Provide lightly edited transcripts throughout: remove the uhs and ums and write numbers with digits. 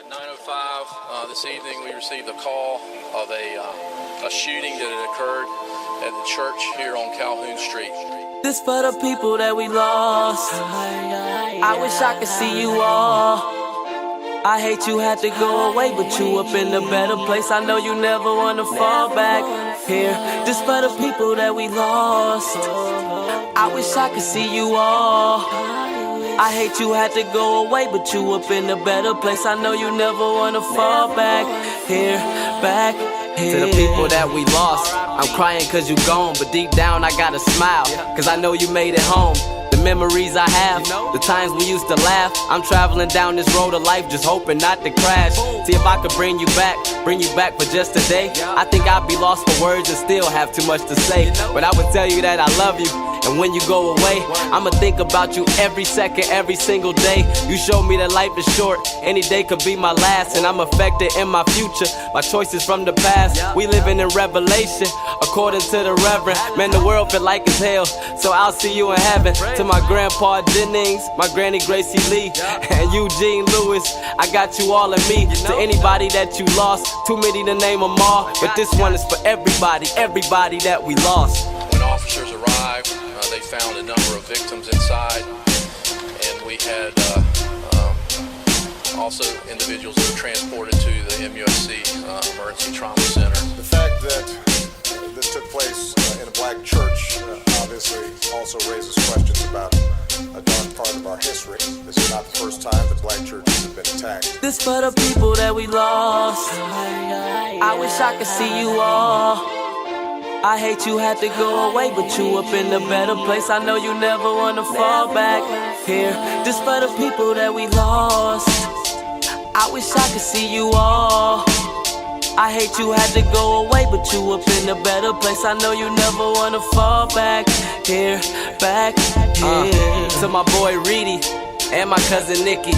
9:05 this evening, we received a call of a shooting that had occurred at the church here on Calhoun Street. This for the people that we lost. I wish I could see you all. I hate you had to go away, but you up in a better place. I know you never wanna fall back here. This for the people that we lost. I wish I could see you all. I hate you had to go away, but you up in a better place. I know you never wanna fall back here, back here. To the people that we lost, I'm crying cause you gone, but deep down I gotta smile, cause I know you made it home. The memories I have, the times we used to laugh. I'm traveling down this road of life just hoping not to crash. See if I could bring you back for just a day. I think I'd be lost for words and still have too much to say, but I would tell you that I love you. And when you go away, I'ma think about you every second, every single day. You showed me that life is short, any day could be my last. And I'm affected in my future, my choices from the past. We living in revelation, according to the Reverend. Man, the world feel like it's hell, so I'll see you in heaven. To my grandpa Jennings, my granny Gracie Lee, and Eugene Lewis, I got you all in me. To anybody that you lost, too many to name them all, but this one is for everybody, everybody that we lost. When officers arrived, they found a number of victims inside, and we had also individuals that were transported to the MUSC Emergency Trauma Center. The fact that this took place in a black church obviously also raises questions about a dark part of our history. This is not the first time that black churches have been attacked. This for the people that we lost. I wish I could see you all. I hate you had to go away, but you up in a better place. I know you never wanna fall back here. This for the people that we lost. I wish I could see you all. I hate you had to go away, but you up in a better place. I know you never wanna fall back here, back here. To my boy Reedy and my cousin Nikki,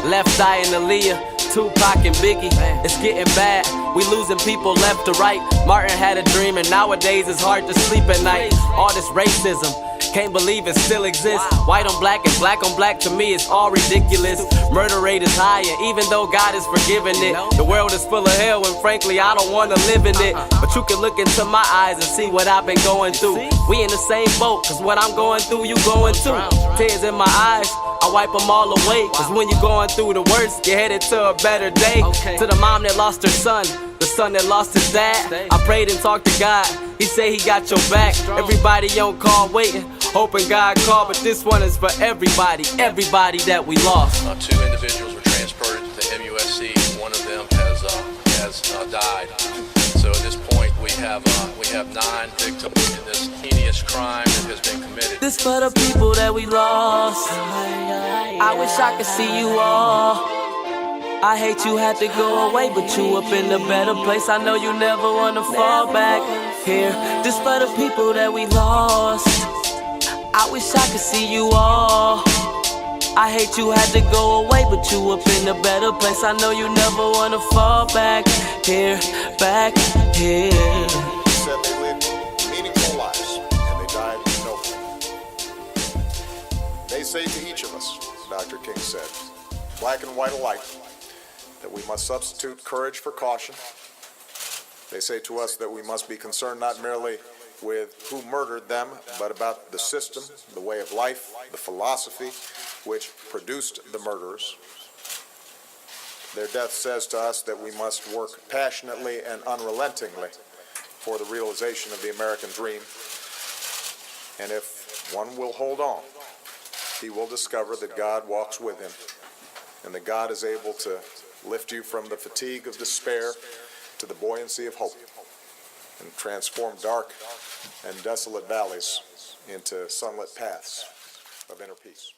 Left Eye and Aaliyah, Tupac and Biggie. It's getting bad, we losing people left to right. Martin had a dream and nowadays it's hard to sleep at night. All this racism, can't believe it still exists. White on black and black on black, to me it's all ridiculous. Murder rate is high, and even though God is forgiving it, the world is full of hell and frankly I don't wanna live in it. But you can look into my eyes and see what I've been going through. We in the same boat, cause what I'm going through you going too. Tears in my eyes, I wipe them all away, cause when you're going through the worst, you're headed to a better day. To the mom that lost her son, the son that lost his dad, I prayed and talked to God, he said he got your back. Everybody on call waiting, hoping God called, but this one is for everybody, everybody that we lost. Two individuals were transported to the MUSC. One of them has died. So at this point, we have 9 victims in this heinous crime that has been committed. This for the people that we lost. I wish I could see you all. I hate you had to go away, but you up in a better place. I know you never wanna fall back here. This for the people that we lost. I wish I could see you all. I hate you had to go away, but you up in a better place. I know you never wanna fall back here, back here. Said they lived meaningful lives and they died nobly. They say to each of us, Dr. King said, black and white alike, that we must substitute courage for caution. They say to us that we must be concerned not merely with who murdered them, but about the system, the way of life, the philosophy which produced the murderers. Their death says to us that we must work passionately and unrelentingly for the realization of the American dream. And if one will hold on, he will discover that God walks with him, and that God is able to lift you from the fatigue of despair to the buoyancy of hope, and transform dark and desolate valleys into sunlit paths of inner peace.